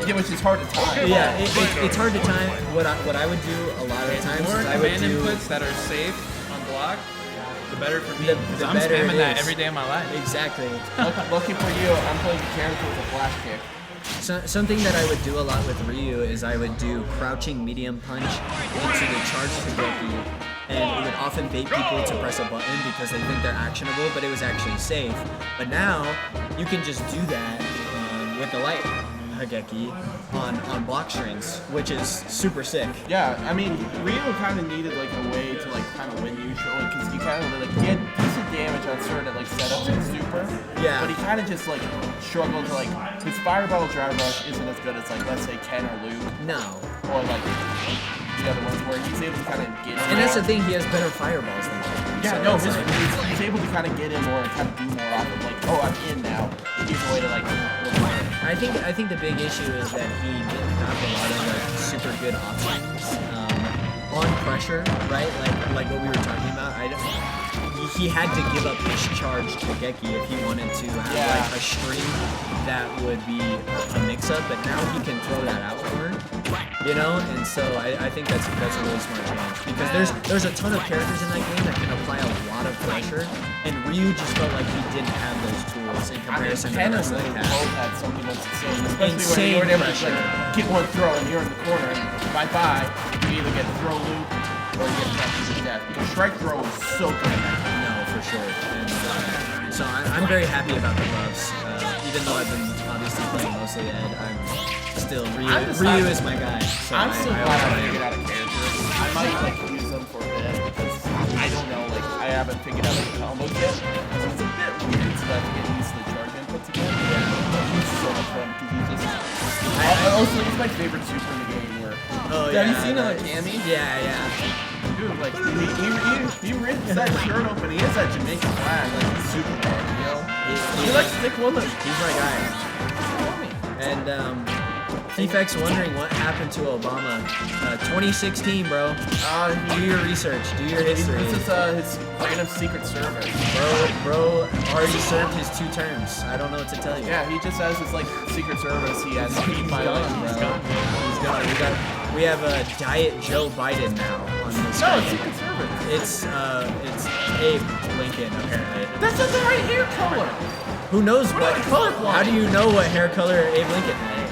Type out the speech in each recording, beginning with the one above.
Yeah, which is hard to time. Yeah, it's hard to time. What I would do a lot of times is I would do inputs that are safe on block. The better for me. The I'm better spamming it that is. every day of my life. Exactly. Lucky for you, I'm playing the character with a flash kick. So, something that I would do a lot with Ryu is I would do crouching medium punch into the charge Kageki, and it would often bait people to press a button because they think they're actionable, but it was actually safe. But now you can just do that with the light Kageki on block strings, which is super sick. Yeah, I mean, Ryu kind of needed like a way to like kind of win usually because he kind of like get decent damage on certain like setups and super. Yeah. But he kind of just like struggled to like his fireball drive rush isn't as good as like let's say Ken or Luke No. or like the other ones where he's able to kind of get. And that's the thing, he has better fireballs than Ken. Yeah, so no, it's like, he's able to kind of get in more and kind of do more off of like, oh, I'm in now. He's a way to like. I think the big issue is that he didn't have a lot of like super good options on pressure, right? Like what we were talking about. He had to give up his charge to Kageki if he wanted to have like a string that would be a mix-up, but now he can throw that out more, you know. And so I think that's a really smart change because there's a ton of characters in that game that can apply a lot of pressure, and Ryu just felt like he didn't have those tools in comparison to the rest of the cast. Both had something that's insane, especially when you're able to like, get one throw and you're in the corner and bye-bye, you either get throw loop or you get pressure to death because strike throw is so good. No, for sure. And so I'm very happy about the buffs. Even though I've been obviously playing mostly Ed, I'm still Ryu is my guy. So I'm still glad I figured out. out a character. I might like use them for a bit because I don't know, like I haven't figured out the combos yet. So it's a bit weird to like get used to the charge inputs again. Yeah, he's so much fun because he's just. Also, he's my favorite super in the game. Where have you seen him like Cammy? Yeah. Dude, like he rips that shirt open. He has that Jamaican flag. Like he's super hard, you know. He likes thick women. He's my guy. And Defect's wondering what happened to Obama. 2016, bro. Do your research. Do your history. This is his random secret service. Bro already served his 2 terms. I don't know what to tell you. Yeah, he just has his like secret service. He has speed violation, bro. He's gone. We have a Diet Joe Biden now on this. No, it's secret service. It's Abe Lincoln apparently. That's not the right hair color. Who knows what? Colorblind. How do you know what hair color Abe Lincoln had?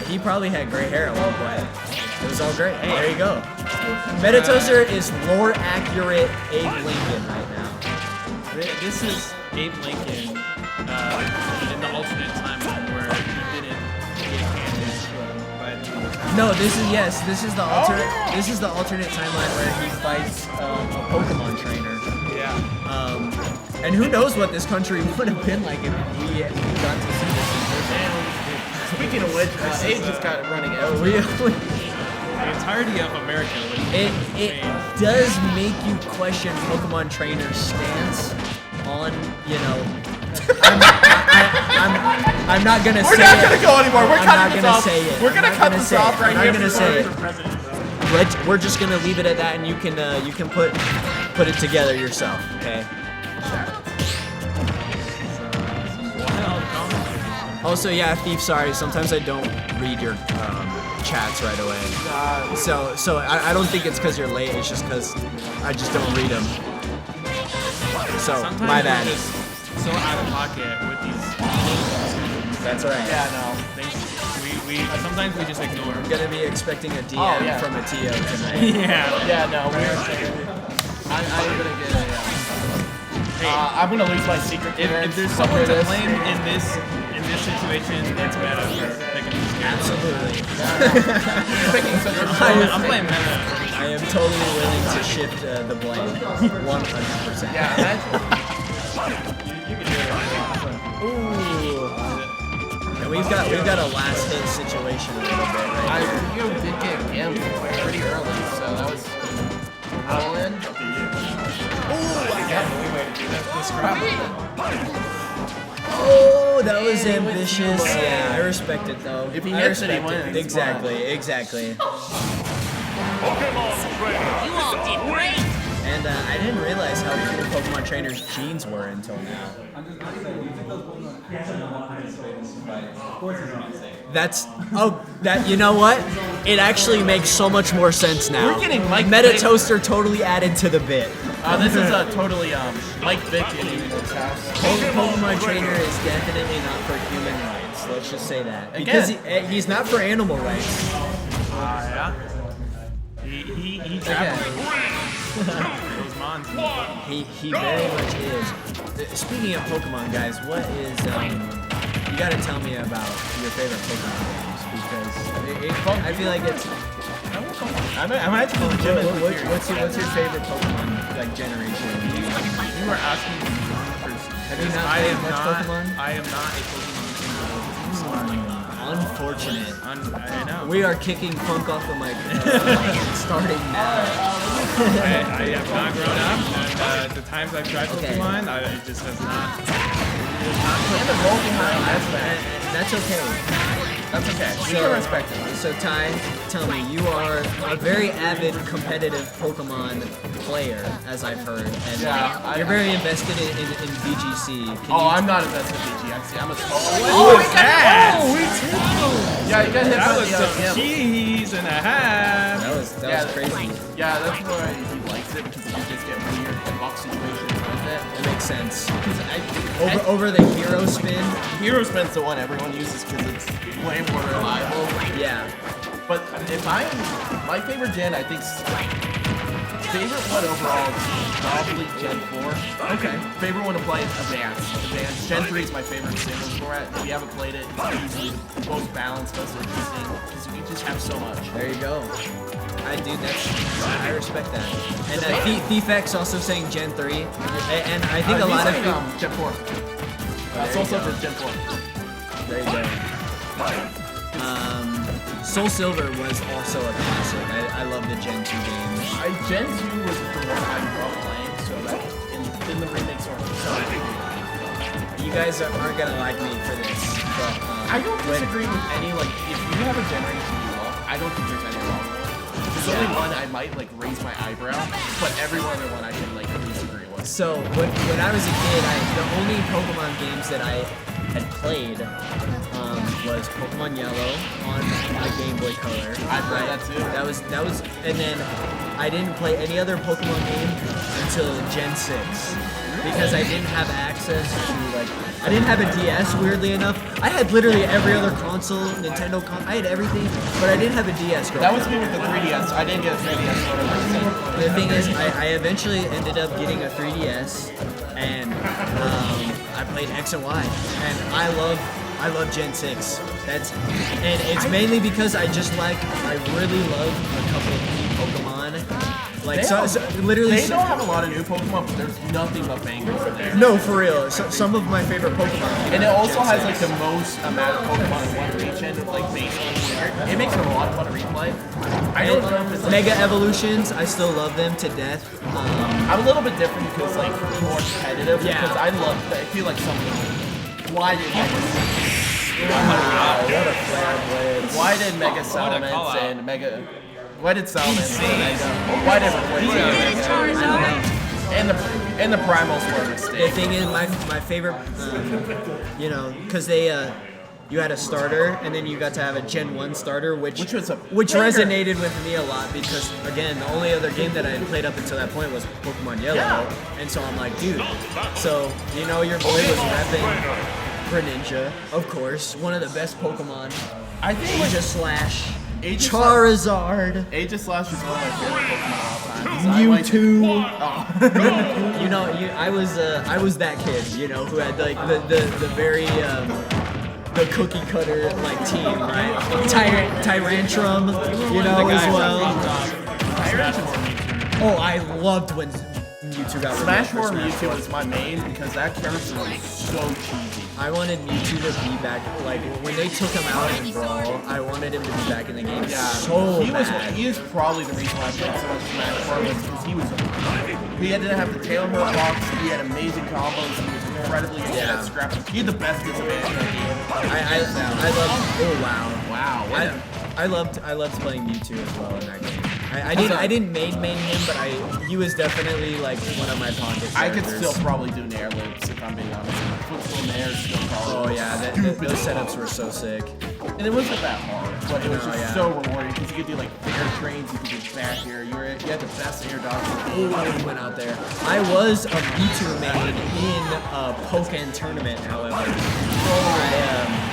He probably had gray hair at one point. It was all great. Hey, there you go. MetaToaster is lore accurate Abe Lincoln right now. This is Abe Lincoln in the alternate timeline where he didn't get handed by the. No, this is the alternate. This is the alternate timeline where he fights a Pokemon trainer. Yeah. And who knows what this country would have been like if we got to see this in person. Speaking of which, Abe just got it running out. The entirety of America. It does make you question Pokemon Trainer's stance on, you know. I'm not gonna say it. We're not gonna go anymore. We're I'm not cutting this gonna off. say it. We're gonna cut this off right here. I'm not gonna say it. We're just gonna leave it at that, and you can put it together yourself. Okay. Also, yeah, Thief, sorry. Sometimes I don't read your chats right away. So I don't think it's because you're late. It's just because I just don't read them. So, sometimes my bad. we're just so out of pocket with these. That's right. Yeah, no. We sometimes we just ignore. I'm gonna be expecting a DM from a Theo tonight. Yeah, no. I'm gonna get a. I'm gonna lose my secret. If there's someone to blame in this situation, it's Meta for picking this game. Absolutely. I'm playing Meta. I am totally willing to shift the blame. 100%. Yeah, you can do it. Ooh. And we've got a last hit situation a little bit right here. You did get Gim pretty early, so that was all in. Oh, that was ambitious. Yeah, I respect it though. If he I hits it, he respect wins. Exactly. You all did great. And And I didn't realize how cool Pokemon Trainer's genes were until now. That's you know what? It actually makes so much more sense now. We're getting Mike MetaToaster totally added to the bit. This is totally Mike Vick in his house. Pokemon Trainer is definitely not for human rights. Let's just say that because he's not for animal rights. Yeah. He traveled. Those mons. He very much is. Speaking of Pokemon, guys, what is you gotta tell me about your favorite Pokemon games because I feel like it's. I'm actually legitimately curious. What's your favorite Pokemon like generation? You were asking me first. Have you not played much Pokemon? I am not a Pokemon. Unfortunate. I know. We are kicking Punk off the mic. Starting now. I have not grown up, and the times I've tried Pokemon, it just has not. And the role behind That's okay. That's okay. We can respect it. So Ty, tell me, you are a very avid competitive Pokemon player, as I've heard, and you're very invested in VGC. I'm not invested in VGC. I'm a Oh, we too. Yeah, you got hit that by was some the cheese and a half. That was crazy. Yeah, that's why he likes it because you just get weird box situations with it. That makes sense. Over the hero spin. Hero spin's the one everyone uses because it's way more reliable. Yeah. But if my favorite gen, I think favorite one overall is probably Gen 4. Okay. Favorite one to play is Advanced. Gen 3 is my favorite singles format. If you haven't played it, it's easily the most balanced, most interesting because you just have so much. There you go. I respect that. And Thief X also saying Gen 3, and I think a lot of people. Gen 4. It's also for Gen 4. There you go. Soul Silver was also a classic. I love the Gen 2 games. Gen 2 was the one I grew up playing, so that in the remakes are so You guys aren't gonna like me for this, but I don't disagree with any if you have a generation you love, I don't think there's any wrong with it. There's only one I might raise my eyebrow, but every other one I can disagree with. So when I was a kid, the only Pokemon games that I had played was Pokemon Yellow on my Game Boy Color. I played that too. That was, and then I didn't play any other Pokemon game until Gen 6 because I didn't have access to I didn't have a DS. Weirdly enough, I had literally every other console, Nintendo I had everything, but I didn't have a DS. That was me with the 3DS. I didn't get a 3DS. The thing is, I eventually ended up getting a 3DS, and I played X and Y, and I love Gen 6. And it's mainly because I really love a couple of new Pokemon. Literally. They don't have a lot of new Pokemon, but there's nothing but bangers in there. No, for real. Some of my favorite Pokemon. And it also has the most amount of Pokemon in one region, based on it makes it a lot of fun to replay. I don't know if it's Mega Evolutions, I still love them to death. I'm a little bit different because more competitive. Yeah. Because I feel like some of them. Why did Mega What a flare blitz. Why did Mega Salamence and Mega? Why did Salamence and Mega? Why did and the Primals were a mistake. The thing is, my favorite, because they you had a starter and then you got to have a Gen 1 starter, which resonated with me a lot because again, the only other game that I had played up until that point was Pokemon Yellow, and so I'm like, dude. So your boy was repping Greninja, of course, one of the best Pokemon. I think Aegislash, Charizard, Aegislash is one of my favorite Pokemon of all time. Mewtwo. I was that kid, who had the very the cookie cutter team, right? Tyrantrum, as well. Oh, I loved when Mewtwo got Smash More Mewtwo was my main because that character was so cheesy. I wanted Mewtwo to be back, when they took him out in Brawl, I wanted him to be back in the game. Yeah, he is probably the reason why I played so much Smash Bros. Because he didn't have the tail hurt box, he had amazing combos, he was incredibly good at scrapping. He had the best disadvantage in the game. I loved playing Mewtwo as well in that game. I didn't main him, but he was definitely like one of my pocket I could characters. still probably do nair loops if I'm being honest. Footstool nair is still probably. Oh yeah, those setups were so sick. And it wasn't that hard, but it was No, just yeah. so rewarding because you could do like air trains, you could do back air. You had the best air dodge. Ooh, he went out there. I was a Mewtwo main in a Pokken tournament, however.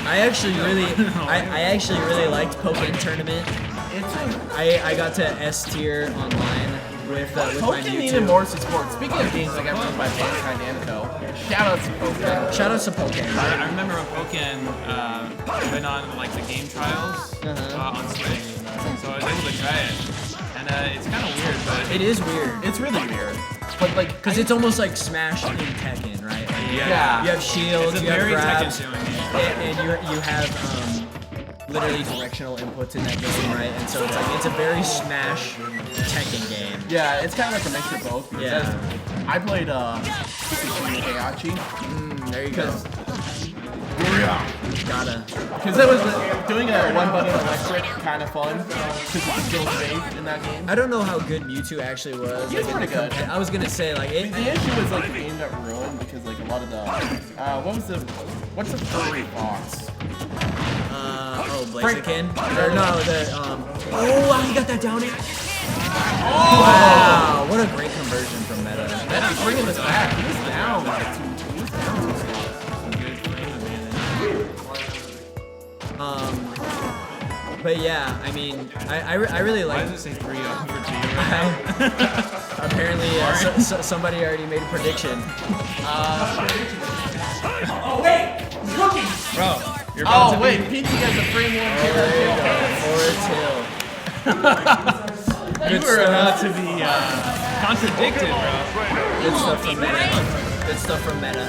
I actually really liked Pokken tournament. I got to S tier online with my Pokken needed Mewtwo. more support. Speaking of games, I got run by Bandai Namco. Shout out to Pokken. Shout out to Pokken. I remember when Pokken went on like the game trials on Switch, so I was able to try it, and it's kind of weird, but It is weird. It's really weird. But like, Because it's almost like Smash in Tekken, right? Like, Yeah. You have shields, it's a you have very grabs, Tekken feeling. and you have literally directional inputs in that game, right? And so it's a very Smash Tekken game. yeah, it's kind of like a mix of both. Yeah. I played Heihachi. There you go. Gotta. Because that was doing a one button electric kind of fun. Because it's still safe in that game. I don't know how good Mewtwo actually was. He was like, in pretty the good. I was gonna say like it. The issue was like the game got ruined because like a lot of the what's the furry fox? Blaziken. Or no, oh, he got that down air. Oh! Wow, what a great conversion from Meta. Meta's bringing this back. He was down like two spots. Good frame advantage. But yeah, I mean, I really Why like. does it say 3 over to you right now? Apparently, somebody already made a prediction. Bro, you're about to Oh wait, be... PT has a frame one There you here. go, Forest Hill. You Good were about stuff. to be contradicted, bro. Good stuff from Meta. Good stuff from Meta.